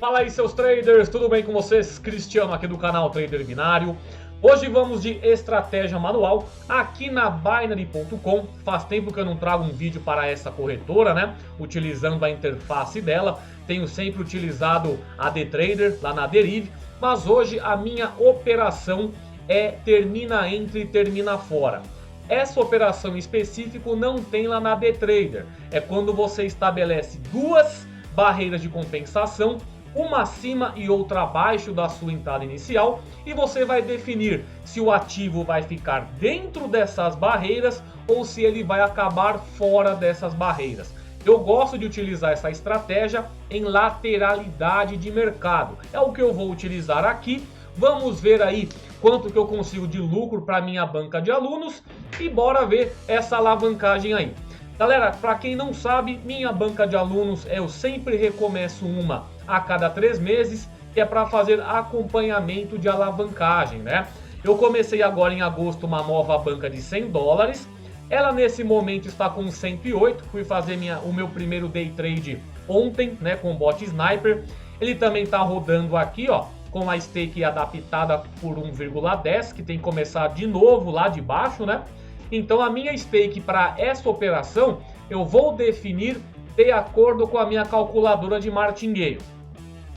Fala aí, seus traders, tudo bem com vocês? Cristiano aqui do canal Trader Binário. Hoje vamos de estratégia manual aqui na Binary.com. Faz tempo que eu não trago um vídeo para essa corretora, né? Utilizando a interface dela. Tenho sempre utilizado a DTrader lá na Derive, mas hoje a minha operação é termina entre e termina fora. Essa operação em específico não tem lá na DTrader. É quando você estabelece duas barreiras de compensação, uma acima e outra abaixo da sua entrada inicial, e você vai definir se o ativo vai ficar dentro dessas barreiras ou se ele vai acabar fora dessas barreiras. Eu gosto de utilizar essa estratégia em lateralidade de mercado. É o que eu vou utilizar aqui. Vamos ver aí quanto que eu consigo de lucro para minha banca de alunos e bora ver essa alavancagem aí. Galera, para quem não sabe, minha banca de alunos eu sempre recomeço uma a cada 3 meses, que é para fazer acompanhamento de alavancagem, né? Eu comecei agora em agosto uma nova banca de $100. Ela nesse momento está com 108. Fui fazer o meu primeiro day trade ontem, né, com o bot Sniper. Ele também está rodando aqui, ó, com a stake adaptada por 1,10, que tem que começar de novo lá de baixo, né? Então a minha stake para essa operação eu vou definir de acordo com a minha calculadora de martingale.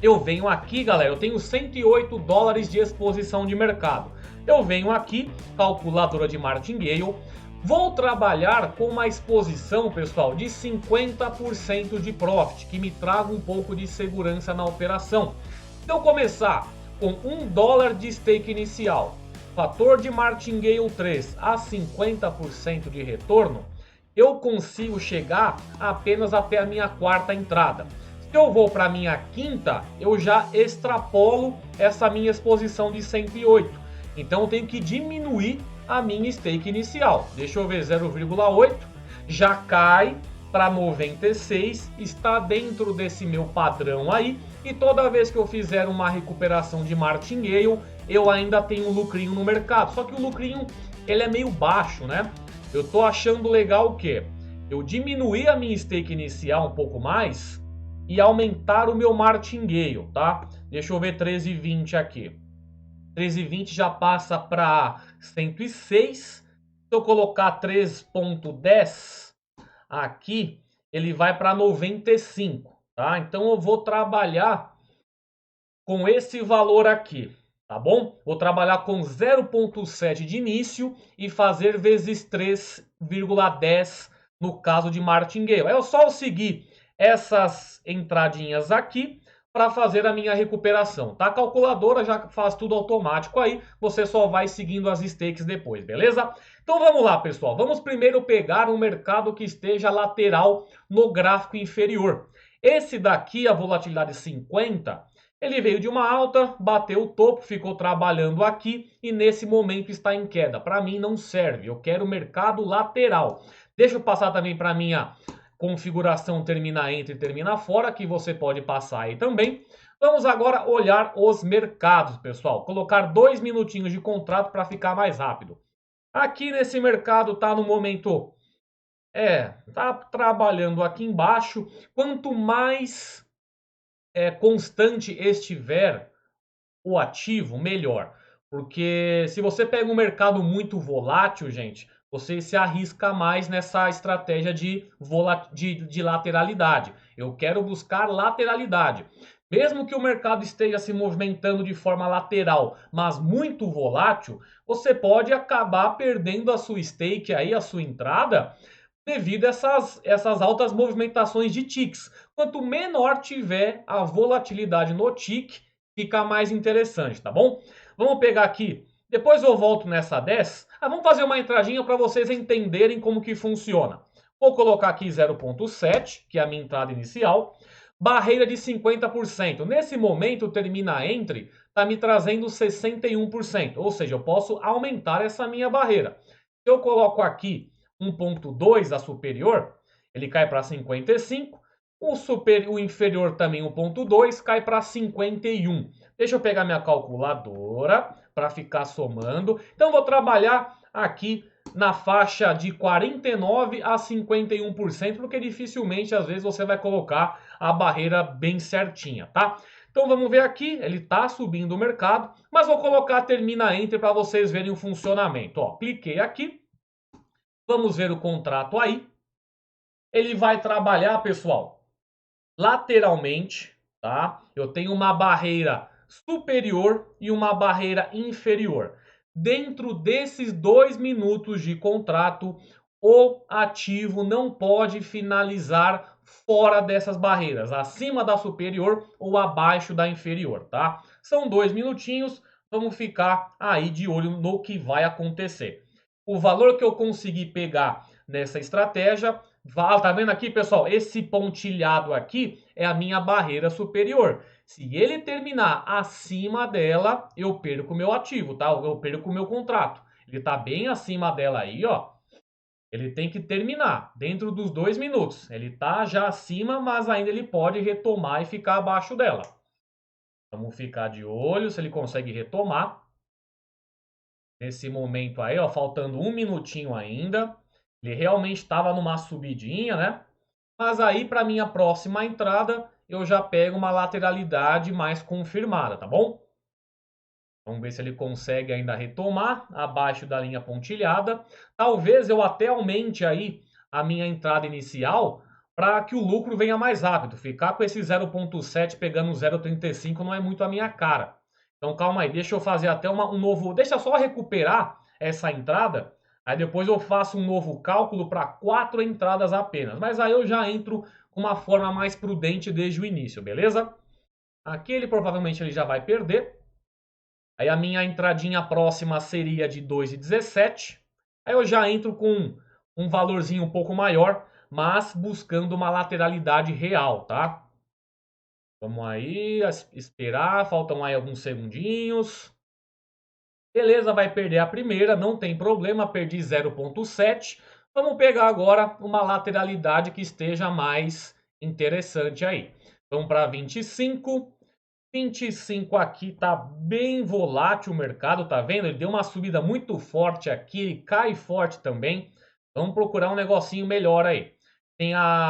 Eu venho aqui, galera, eu tenho $108 de exposição de mercado. Eu venho aqui, calculadora de martingale, vou trabalhar com uma exposição, pessoal, de 50% de profit, que me traga um pouco de segurança na operação. Se eu começar com $1 de stake inicial, fator de martingale 3 a 50% de retorno, eu consigo chegar apenas até a minha quarta entrada. Se eu vou para a minha quinta, eu já extrapolo essa minha exposição de 108. Então eu tenho que diminuir a minha stake inicial. Deixa eu ver, 0,8, já cai para 96, está dentro desse meu padrão aí. E toda vez que eu fizer uma recuperação de martingale, eu ainda tenho um lucrinho no mercado. Só que o lucrinho ele é meio baixo, né? Eu tô achando legal o quê? Eu diminuir a minha stake inicial um pouco mais e aumentar o meu martingale, tá? Deixa eu ver 13,20 aqui. 13,20 já passa para 106. Se eu colocar 3,10 aqui, ele vai para 95, tá? Então eu vou trabalhar com esse valor aqui, tá bom? Vou trabalhar com 0,7 de início e fazer vezes 3,10 no caso de martingale. É só eu seguir essas entradinhas aqui para fazer a minha recuperação, tá? A calculadora já faz tudo automático aí, você só vai seguindo as stakes depois, beleza? Então vamos lá, pessoal. Vamos primeiro pegar um mercado que esteja lateral no gráfico inferior. Esse daqui, a volatilidade 50, ele veio de uma alta, bateu o topo, ficou trabalhando aqui e nesse momento está em queda. Para mim não serve, eu quero mercado lateral. Deixa eu passar também para minha configuração termina entre e termina fora, que você pode passar aí também. Vamos agora olhar os mercados, pessoal. Colocar 2 minutinhos de contrato para ficar mais rápido. Aqui nesse mercado tá no momento... tá trabalhando aqui embaixo. Quanto mais constante estiver o ativo, melhor. Porque se você pega um mercado muito volátil, gente, você se arrisca mais nessa estratégia de lateralidade. Eu quero buscar lateralidade. Mesmo que o mercado esteja se movimentando de forma lateral, mas muito volátil, você pode acabar perdendo a sua stake aí, a sua entrada, devido a essas altas movimentações de ticks. Quanto menor tiver a volatilidade no tick, fica mais interessante, tá bom? Vamos pegar aqui, depois eu volto nessa 10. Vamos fazer uma entradinha para vocês entenderem como que funciona. Vou colocar aqui 0,7, que é a minha entrada inicial. Barreira de 50%. Nesse momento, termina entre, está me trazendo 61%. Ou seja, eu posso aumentar essa minha barreira. Se eu coloco aqui 1,2 a superior, ele cai para 55. O inferior também 1,2 cai para 51. Deixa eu pegar minha calculadora para ficar somando. Então vou trabalhar aqui na faixa de 49% a 51%, porque dificilmente às vezes você vai colocar a barreira bem certinha, tá? Então vamos ver aqui, ele está subindo o mercado, mas vou colocar termina entre para vocês verem o funcionamento. Ó, cliquei aqui, vamos ver o contrato aí. Ele vai trabalhar, pessoal, lateralmente, tá? Eu tenho uma barreira superior e uma barreira inferior. Dentro desses 2 minutos de contrato, o ativo não pode finalizar fora dessas barreiras, acima da superior ou abaixo da inferior, tá? São 2 minutinhos, vamos ficar aí de olho no que vai acontecer. O valor que eu consegui pegar nessa estratégia, tá vendo aqui, pessoal? Esse pontilhado aqui é a minha barreira superior. Se ele terminar acima dela, eu perco o meu ativo, tá? Eu perco o meu contrato. Ele tá bem acima dela aí, ó. Ele tem que terminar dentro dos 2 minutos. Ele tá já acima, mas ainda ele pode retomar e ficar abaixo dela. Vamos ficar de olho se ele consegue retomar. Nesse momento aí, ó, faltando 1 minutinho ainda. Ele realmente estava numa subidinha, né? Mas aí, para minha próxima entrada, eu já pego uma lateralidade mais confirmada, tá bom? Vamos ver se ele consegue ainda retomar abaixo da linha pontilhada. Talvez eu até aumente aí a minha entrada inicial para que o lucro venha mais rápido. Ficar com esse 0,7 pegando 0,35 não é muito a minha cara. Então calma aí, deixa eu fazer até um novo... Deixa eu só recuperar essa entrada. Aí depois eu faço um novo cálculo para 4 entradas apenas. Mas aí eu já entro com uma forma mais prudente desde o início, beleza? Aqui ele provavelmente ele já vai perder. Aí a minha entradinha próxima seria de 2,17. Aí eu já entro com um valorzinho um pouco maior, mas buscando uma lateralidade real, tá? Vamos aí esperar, faltam aí alguns segundinhos. Beleza, vai perder a primeira, não tem problema, perdi 0,7. Vamos pegar agora uma lateralidade que esteja mais interessante aí. Vamos para 25. 25 aqui tá bem volátil o mercado, tá vendo? Ele deu uma subida muito forte aqui, ele cai forte também. Vamos procurar um negocinho melhor aí.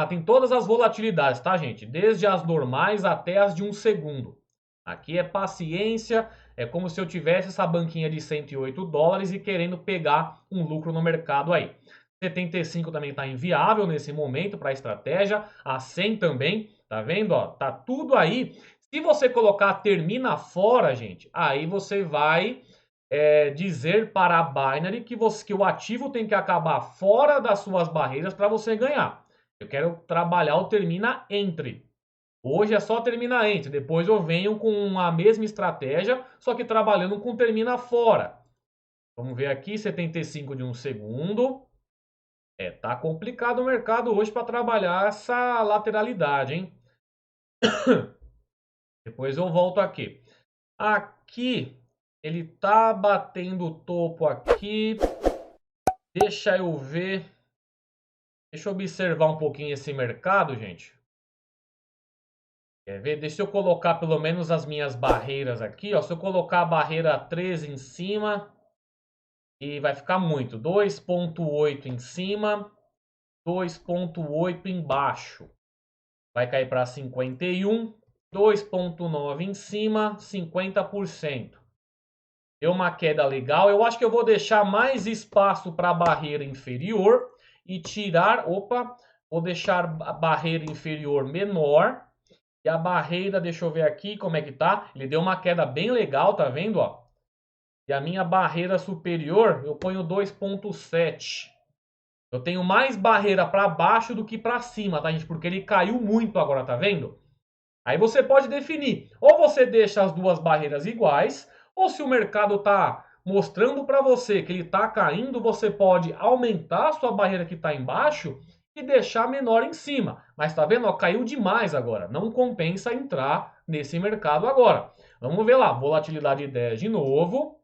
Tem todas as volatilidades, tá, gente? Desde as normais até as de 1 segundo. Aqui é paciência, é como se eu tivesse essa banquinha de 108 dólares e querendo pegar um lucro no mercado aí. 75 também está inviável nesse momento para a estratégia, a 100 também, tá vendo? Ó, tá tudo aí. Se você colocar termina fora, gente, aí você vai dizer para a Binary que o ativo tem que acabar fora das suas barreiras para você ganhar. Eu quero trabalhar o termina entre. Hoje é só termina entre, depois eu venho com a mesma estratégia, só que trabalhando com termina fora. Vamos ver aqui, 75 de 1 segundo. Tá complicado o mercado hoje para trabalhar essa lateralidade, hein? Depois eu volto aqui. Aqui, ele tá batendo o topo aqui. Deixa eu ver. Deixa eu observar um pouquinho esse mercado, gente. Quer ver? Deixa eu colocar pelo menos as minhas barreiras aqui, ó. Se eu colocar a barreira 13 em cima, e vai ficar muito. 2,8 em cima, 2,8 embaixo. Vai cair para 51. 2,9 em cima, 50%. Deu uma queda legal. Eu acho que eu vou deixar mais espaço para a barreira inferior e tirar... Opa! Vou deixar a barreira inferior menor. E a barreira, deixa eu ver aqui como é que tá. Ele deu uma queda bem legal, tá vendo? Ó? E a minha barreira superior, eu ponho 2,7. Eu tenho mais barreira para baixo do que para cima, tá, gente? Porque ele caiu muito agora, tá vendo? Aí você pode definir. Ou você deixa as duas barreiras iguais, ou se o mercado está mostrando para você que ele está caindo, você pode aumentar a sua barreira que está embaixo e deixar menor em cima. Mas tá vendo? Ó, caiu demais agora. Não compensa entrar nesse mercado agora. Vamos ver lá. Volatilidade 10 de novo.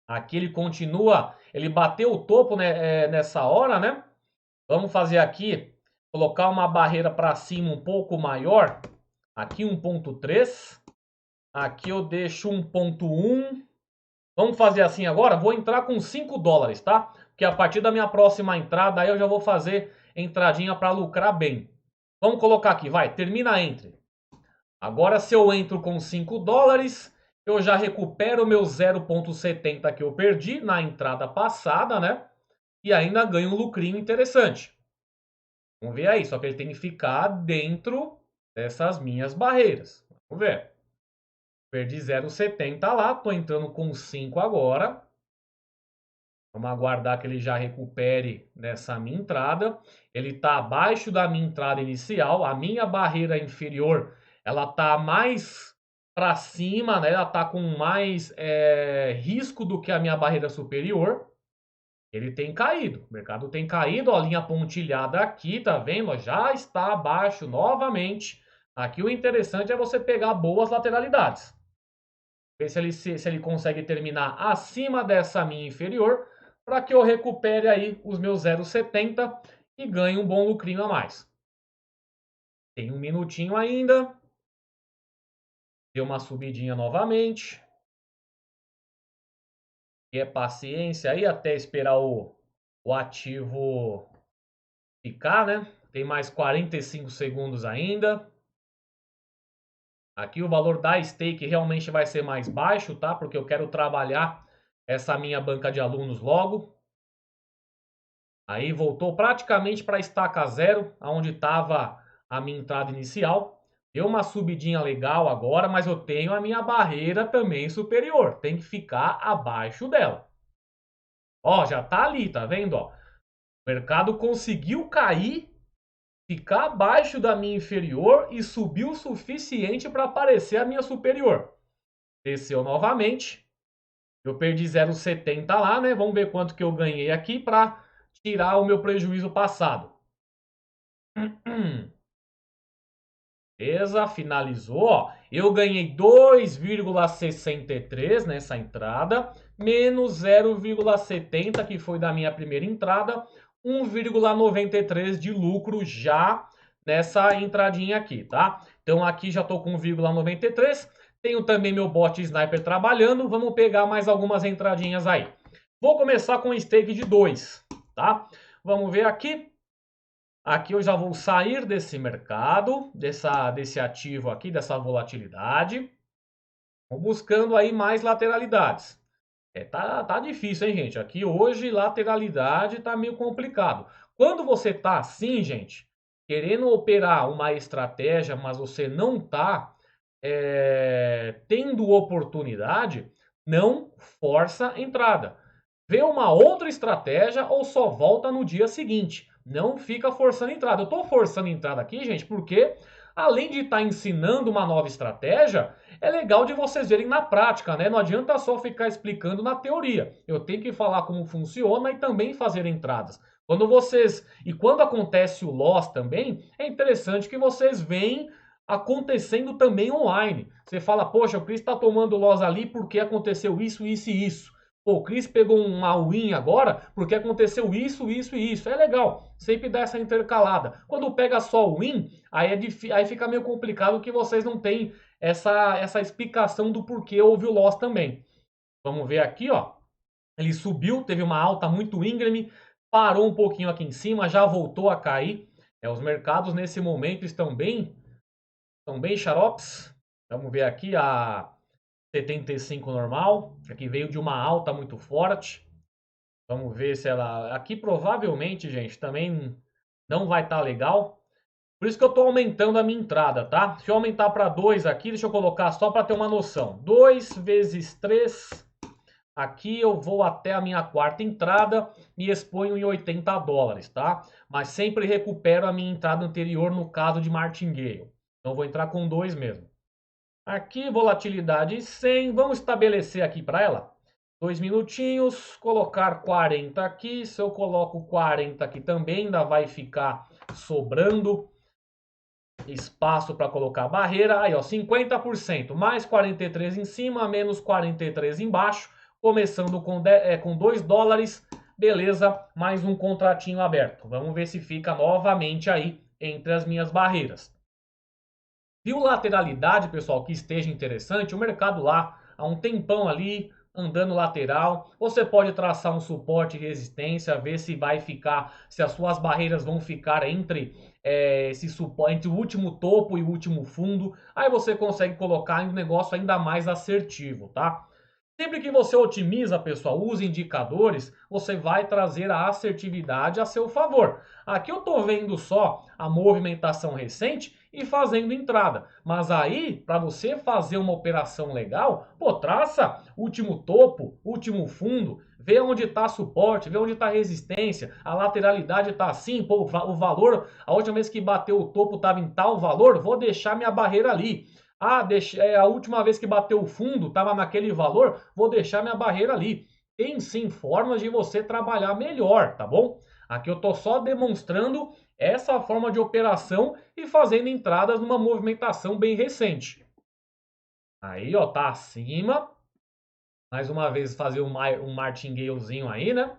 Aqui ele continua. Ele bateu o topo, né, nessa hora, né? Vamos fazer aqui. Colocar uma barreira para cima um pouco maior. Aqui 1,3. Aqui eu deixo 1,1. Vamos fazer assim agora? Vou entrar com 5 dólares, tá? porque a partir da minha próxima entrada aí eu já vou fazer entradinha para lucrar bem. Vamos colocar aqui, vai, termina entre. Agora se eu entro com 5 dólares, eu já recupero meu 0,70 que eu perdi na entrada passada, né? E ainda ganho um lucrinho interessante. Vamos ver aí, só que ele tem que ficar dentro dessas minhas barreiras. Vamos ver. Perdi 0,70 lá, tô entrando com 5 agora. Vamos aguardar que ele já recupere nessa minha entrada. Ele está abaixo da minha entrada inicial. A minha barreira inferior, ela está mais para cima, né? Ela está com mais risco do que a minha barreira superior. Ele tem caído. O mercado tem caído. Ó, a linha pontilhada aqui, tá vendo? Já está abaixo novamente. Aqui o interessante é você pegar boas lateralidades. Ver se ele consegue terminar acima dessa minha inferior, para que eu recupere aí os meus 0,70 e ganhe um bom lucrinho a mais. Tem um minutinho ainda. Deu uma subidinha novamente. E é paciência aí até esperar o ativo ficar, né? Tem mais 45 segundos ainda. Aqui o valor da stake realmente vai ser mais baixo, tá? Porque eu quero trabalhar essa minha banca de alunos logo. Aí voltou praticamente para a estaca zero, onde estava a minha entrada inicial. Deu uma subidinha legal agora, mas eu tenho a minha barreira também superior. Tem que ficar abaixo dela. Ó, já tá ali, tá vendo? Ó? O mercado conseguiu cair, ficar abaixo da minha inferior e subiu o suficiente para aparecer a minha superior. Desceu novamente. Eu perdi 0,70 lá, né? Vamos ver quanto que eu ganhei aqui para tirar o meu prejuízo passado. Beleza, finalizou. Ó. Eu ganhei 2,63 nessa entrada, menos 0,70 que foi da minha primeira entrada, 1,93 de lucro já nessa entradinha aqui, tá? Então aqui já estou com 1,93. Tenho também meu bot sniper trabalhando. Vamos pegar mais algumas entradinhas aí. Vou começar com um stake de 2, tá? Vamos ver aqui. Aqui eu já vou sair desse mercado, desse ativo aqui, dessa volatilidade. Vou buscando aí mais lateralidades. Tá difícil, hein, gente? Aqui hoje lateralidade tá meio complicado. Quando você tá assim, gente, querendo operar uma estratégia, mas você não tá tendo oportunidade, não força a entrada. Vê uma outra estratégia ou só volta no dia seguinte. Não fica forçando a entrada. Eu estou forçando a entrada aqui, gente, porque além de estar ensinando uma nova estratégia, é legal de vocês verem na prática, né? Não adianta só ficar explicando na teoria. Eu tenho que falar como funciona e também fazer entradas. Quando acontece o loss também, é interessante que vocês veem acontecendo também online. Você fala, poxa, o Cris está tomando loss ali porque aconteceu isso, isso e isso. Pô, o Cris pegou uma win agora porque aconteceu isso, isso e isso. É legal, sempre dá essa intercalada. Quando pega só o win, aí fica meio complicado que vocês não têm essa explicação do porquê houve o loss também. Vamos ver aqui, ó. Ele subiu, teve uma alta muito íngreme, parou um pouquinho aqui em cima, já voltou a cair. Os mercados nesse momento estão bem xaropes. Vamos ver aqui a 75 normal. Aqui veio de uma alta muito forte. Vamos ver se ela... Aqui provavelmente, gente, também não vai estar legal. Por isso que eu estou aumentando a minha entrada, tá? Se eu aumentar para 2 aqui, deixa eu colocar só para ter uma noção. 2 vezes 3. Aqui eu vou até a minha quarta entrada e exponho em 80 dólares, tá? Mas sempre recupero a minha entrada anterior no caso de Martingale. Então vou entrar com 2 mesmo. Aqui, volatilidade 100. Vamos estabelecer aqui para ela. 2 minutinhos. Colocar 40 aqui. Se eu coloco 40 aqui também, ainda vai ficar sobrando espaço para colocar a barreira. Aí, ó, 50%. Mais 43 em cima, menos 43 embaixo. Começando com 2 dólares. Beleza, mais um contratinho aberto. Vamos ver se fica novamente aí entre as minhas barreiras. Viu lateralidade, pessoal, que esteja interessante? O mercado lá, há um tempão ali, andando lateral. Você pode traçar um suporte e resistência, ver se vai ficar, se as suas barreiras vão ficar entre esse suporte, entre o último topo e o último fundo. Aí você consegue colocar um negócio ainda mais assertivo, tá? Sempre que você otimiza, pessoal, os indicadores, você vai trazer a assertividade a seu favor. Aqui eu estou vendo só a movimentação recente e fazendo entrada. Mas aí, para você fazer uma operação legal, pô, traça último topo, último fundo, vê onde está suporte, vê onde está resistência, a lateralidade está assim, pô, o valor, a última vez que bateu o topo estava em tal valor, vou deixar minha barreira ali. Ah, a última vez que bateu o fundo estava naquele valor, vou deixar minha barreira ali. Tem sim formas de você trabalhar melhor, tá bom? Aqui eu estou só demonstrando essa forma de operação e fazendo entradas numa movimentação bem recente. Aí, ó, tá acima. Mais uma vez fazer um martingalezinho aí, né?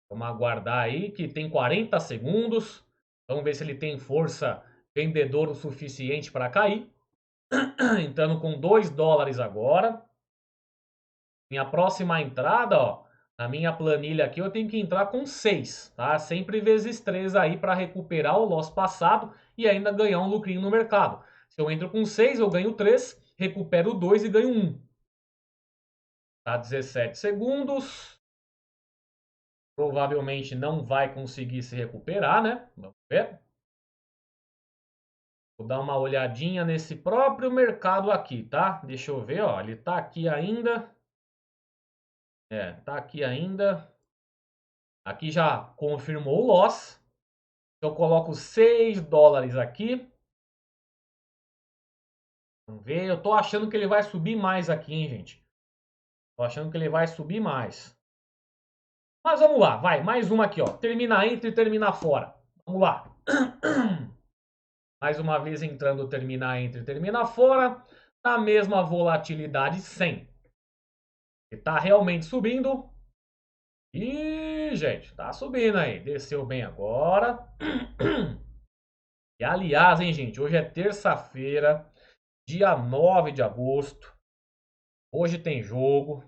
Vamos aguardar aí que tem 40 segundos. Vamos ver se ele tem força vendedora o suficiente para cair. Entrando com 2 dólares agora. Minha próxima entrada, ó, na minha planilha aqui eu tenho que entrar com 6, tá? Sempre vezes 3 aí para recuperar o loss passado e ainda ganhar um lucrinho no mercado. Se eu entro com 6, eu ganho 3, recupero 2 e ganho 1. Tá, 17 segundos. Provavelmente não vai conseguir se recuperar, né? Vamos ver. Vou dar uma olhadinha nesse próprio mercado aqui, tá? Deixa eu ver, ó, ele tá aqui ainda. Tá aqui ainda. Aqui já confirmou o loss. Eu coloco 6 dólares aqui. Vamos ver. Eu tô achando que ele vai subir mais aqui, hein, gente. Tô achando que ele vai subir mais. Mas vamos lá, vai. Mais uma aqui, ó. Termina entre e termina fora. Vamos lá. Mais uma vez entrando, termina entre e termina fora. Na mesma volatilidade 100. Ele tá realmente subindo. Ih, gente, tá subindo aí. Desceu bem agora. E aliás, hein, gente, hoje é terça-feira, dia 9 de agosto. Hoje tem jogo.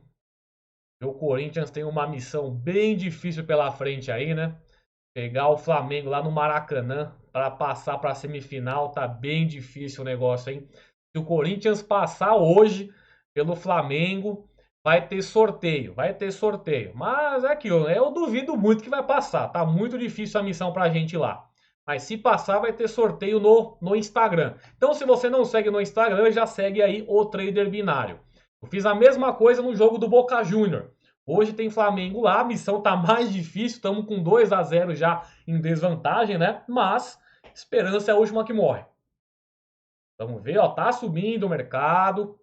O Corinthians tem uma missão bem difícil pela frente aí, né? Pegar o Flamengo lá no Maracanã para passar para a semifinal. Tá bem difícil o negócio, hein? Se o Corinthians passar hoje pelo Flamengo, vai ter sorteio. Vai ter sorteio. Mas é aquilo, né? Eu duvido muito que vai passar. Tá muito difícil a missão pra gente lá. Mas se passar, vai ter sorteio no Instagram. Então, se você não segue no Instagram, já segue aí o Trader Binário. Eu fiz a mesma coisa no jogo do Boca Júnior. Hoje tem Flamengo lá, a missão tá mais difícil, estamos com 2-0 já em desvantagem, né? Mas esperança é a última que morre. Vamos ver, ó, tá subindo o mercado.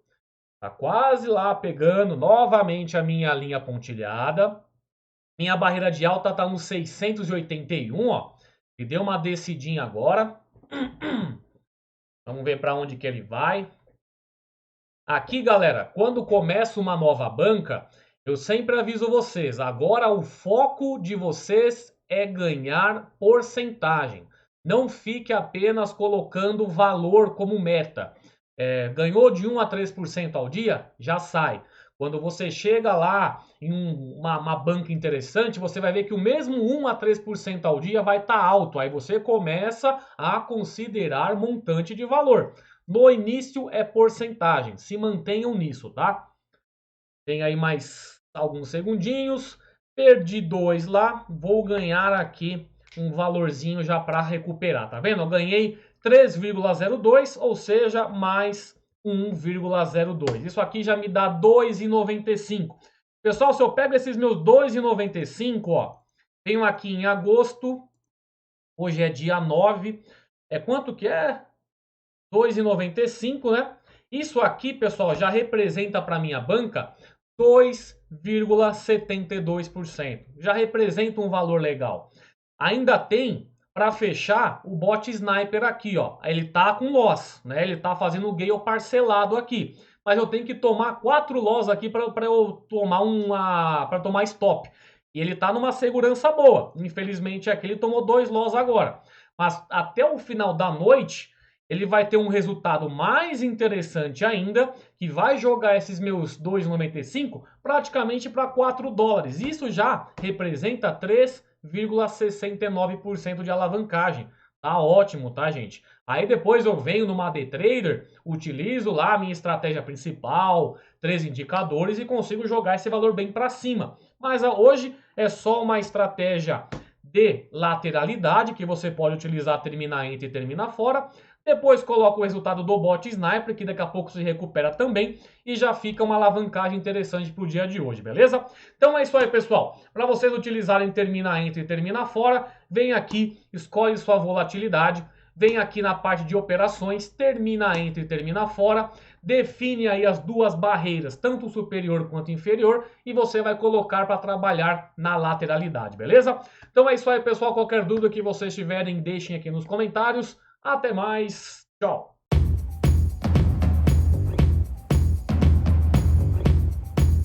Tá quase lá pegando novamente a minha linha pontilhada. Minha barreira de alta tá no 681, ó. E deu uma descidinha agora. Vamos ver para onde que ele vai. Aqui, galera, quando começa uma nova banca, eu sempre aviso vocês. Agora o foco de vocês é ganhar porcentagem. Não fique apenas colocando valor como meta. Ganhou de 1 a 3% ao dia, já sai. Quando você chega lá em uma banca interessante, você vai ver que o mesmo 1 a 3% ao dia vai estar alto. Aí você começa a considerar montante de valor. No início é porcentagem. Se mantenham nisso, tá? Tem aí mais alguns segundinhos. Perdi 2 lá. Vou ganhar aqui um valorzinho já para recuperar. Tá vendo? Eu ganhei 3,02, ou seja, mais 1,02. Isso aqui já me dá 2,95. Pessoal, se eu pego esses meus 2,95, ó, venho aqui em agosto, hoje é dia 9, quanto que é? 2,95, né? Isso aqui, pessoal, já representa para minha banca 2,72%. Já representa um valor legal. Ainda tem para fechar o bot sniper aqui, ó. Ele tá com loss, né? Ele tá fazendo o gale parcelado aqui. Mas eu tenho que tomar 4 loss aqui para eu tomar para tomar stop. E ele tá numa segurança boa. Infelizmente aqui ele tomou 2 loss agora. Mas até o final da noite ele vai ter um resultado mais interessante ainda, que vai jogar esses meus 2,95 praticamente para 4 dólares. Isso já representa 3,69% de alavancagem. Tá ótimo, tá, gente? Aí depois eu venho numa day trader, utilizo lá a minha estratégia principal, 3 indicadores e consigo jogar esse valor bem para cima. Mas hoje é só uma estratégia de lateralidade que você pode utilizar terminar entre e terminar fora. Depois coloca o resultado do bot sniper, que daqui a pouco se recupera também, e já fica uma alavancagem interessante para o dia de hoje, beleza? Então é isso aí, pessoal. Para vocês utilizarem termina entre e termina fora, vem aqui, escolhe sua volatilidade, vem aqui na parte de operações, termina entre e termina fora, define aí as duas barreiras, tanto superior quanto inferior, e você vai colocar para trabalhar na lateralidade, beleza? Então é isso aí, pessoal. Qualquer dúvida que vocês tiverem, deixem aqui nos comentários. Até mais. Tchau.